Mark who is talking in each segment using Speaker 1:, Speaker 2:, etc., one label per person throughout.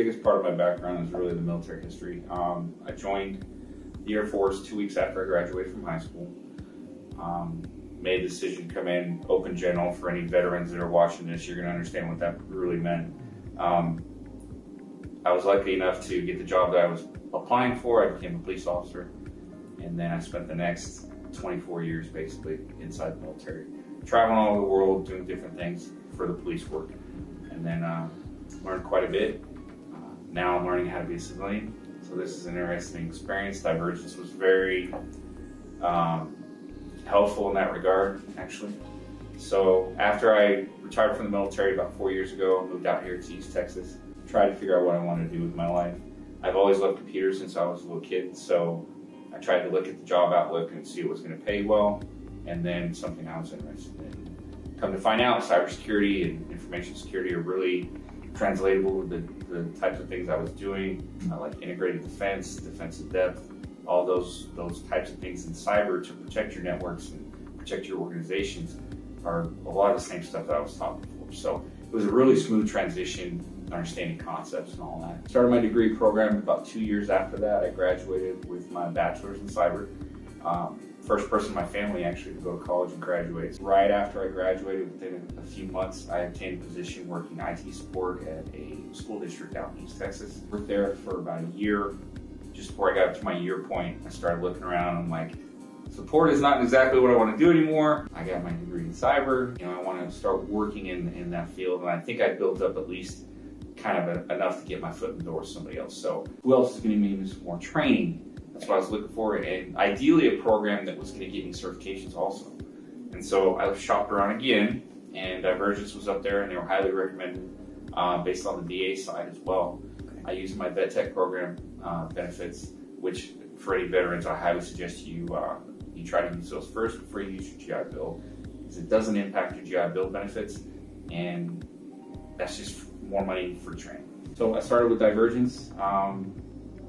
Speaker 1: biggest part of my background is really the military history. I joined the Air Force 2 weeks after I graduated from high school. Made the decision to come in open general. For any veterans that are watching this, you're going to understand what that really meant. I was lucky enough to get the job that I was applying for. I became a police officer, and then I spent the next 24 years basically inside the military, traveling all over the world, doing different things for the police work, and then learned quite a bit. Now I'm learning how to be a civilian, so this is an interesting experience. Divergence was very helpful in that regard, actually. So after I retired from the military about 4 years ago, I moved out here to East Texas, tried to figure out what I wanted to do with my life. I've always loved computers since I was a little kid, so I tried to look at the job outlook and see what was going to pay well, and then something I was interested in. Come to find out, cybersecurity and information security are really translatable to the types of things I was doing, like integrated defense, defensive depth, all those types of things in cyber to protect your networks and protect your organizations are a lot of the same stuff that I was taught before. So it was a really smooth transition, understanding concepts and all that. Started my degree program about 2 years after that. I graduated with my bachelor's in cyber. First person in my family actually to go to college and graduate. Right after I graduated, within a few months, I obtained a position working IT support at a school district out in East Texas. Worked there for about a year. Just before I got up to my year point, I started looking around. I'm like, support is not exactly what I want to do anymore. I got my degree in cyber. I want to start working in that field, and I think I built up at least kind of enough to get my foot in the door with somebody else. So who else is going to give me some more training? That's what I was looking for, and ideally a program that was going to get me certifications also. And so I shopped around again, and Divergence was up there, and they were highly recommended based on the VA side as well. I used my vet tech program benefits, which for any veterans, I highly suggest you try to use those first before you use your GI Bill, because it doesn't impact your GI Bill benefits, and that's just more money for training. So I started with Divergence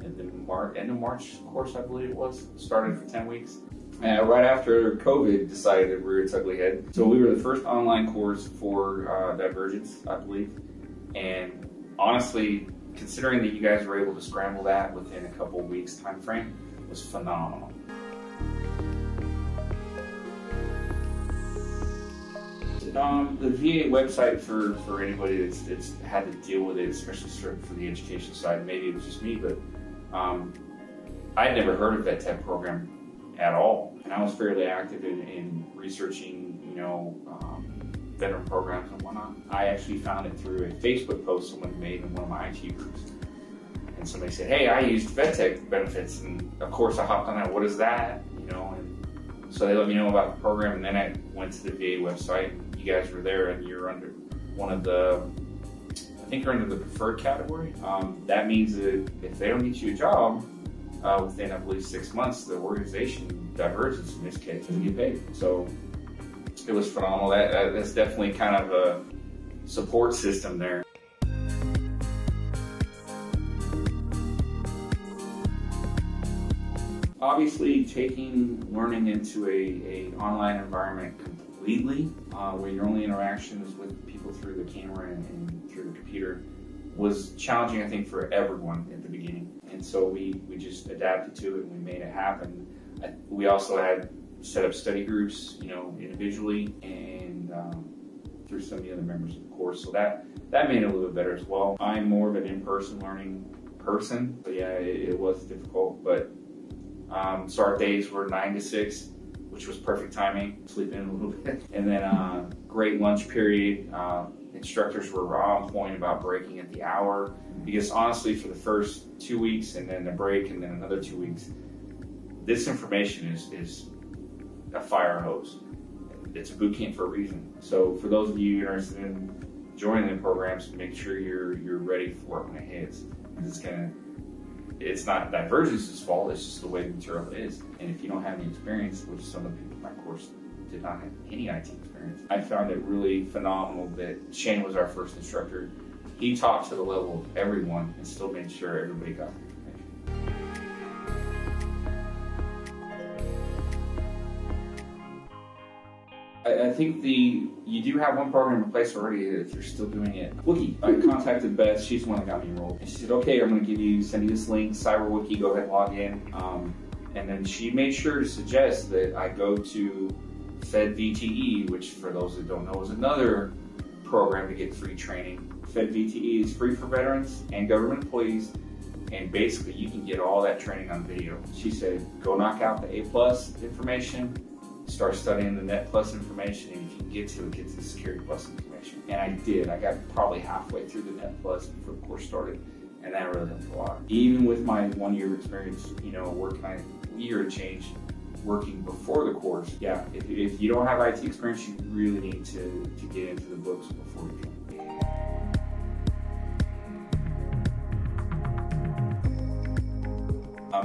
Speaker 1: at the end of March course, I believe it was. Started for 10 weeks. Right after COVID decided to rear its ugly head. So we were the first online course for Divergence, I believe. And honestly, considering that you guys were able to scramble that within a couple of weeks time frame, was phenomenal. The VA website, for anybody that's had to deal with it, especially for the education side, maybe it was just me, but I'd never heard of that tech program at all. And I was fairly active in researching, veteran programs and whatnot. I actually found it through a Facebook post someone made in one of my IT groups. And somebody said, hey, I used vet tech benefits, and of course I hopped on that. What is that? And so they let me know about the program, and then I went to the VA website. You guys were there, and you're under one of the, I think you're under the preferred category. That means that if they don't get you a job within, I believe, 6 months, the organization, Divergence in this case, doesn't get paid. So it was phenomenal. That's definitely kind of a support system there. Obviously, taking learning into an online environment completely, where your only interaction is with people through the camera and through the computer, was challenging, I think, for everyone at the beginning. And so we just adapted to it and we made it happen. We also had set up study groups, individually and through some of the other members of the course. So that made it a little bit better as well. I'm more of an in-person learning person, but yeah, it was difficult. But start days were 9 to 6, which was perfect timing, sleeping in a little bit. And then great lunch period. Instructors were on point about breaking at the hour, because honestly, for the first 2 weeks and then a break and then another 2 weeks, this information is a fire hose. It's a boot camp for a reason. So for those of you interested in joining the programs, make sure you're ready for it when it hits. It's not Divergence's fault, it's just the way the material is. And if you don't have any experience, which some of the people in my course did not have any IT experience, I found it really phenomenal that Shane was our first instructor. He taught to the level of everyone and still made sure everybody got the information. I think you do have one program in place already if you're still doing it. Wiki. I contacted Beth, she's the one that got me enrolled. And she said, okay, I'm gonna send you this link, CyberWiki, go ahead and log in. And then she made sure to suggest that I go to FedVTE, which for those that don't know is another program to get free training. FedVTE is free for veterans and government employees, and basically you can get all that training on video. She said, go knock out the A+ information, start studying the Net Plus information, and if you can get to the Security Plus information. And I did. I got probably halfway through the Net Plus before the course started, and that really helped a lot. Even with my 1 year of experience, year and change working before the course, yeah, if you don't have IT experience, you really need to get into the books before you can.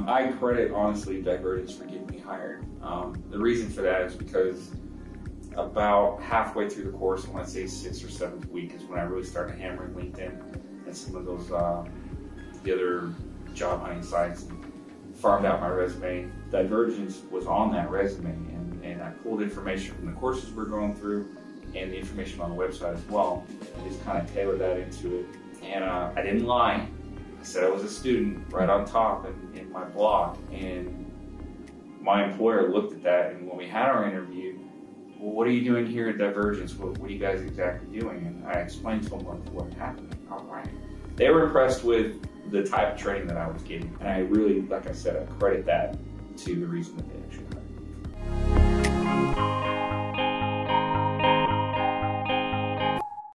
Speaker 1: I credit, honestly, Divergence for getting me hired. The reason for that is because about halfway through the course, I want to say 6th or 7th week, is when I really started hammering LinkedIn and some of those the other job hunting sites, and farmed out my resume. Divergence was on that resume, and I pulled information from the courses we're going through and the information on the website as well, and just kind of tailored that into it. And I didn't lie. I said I was a student right on top in my blog, and my employer looked at that, and when we had our interview, well, what are you doing here at Divergence? What are you guys exactly doing? And I explained to them what happened. All right. They were impressed with the type of training that I was getting, and I really, like I said, I credit that to the reason that they actually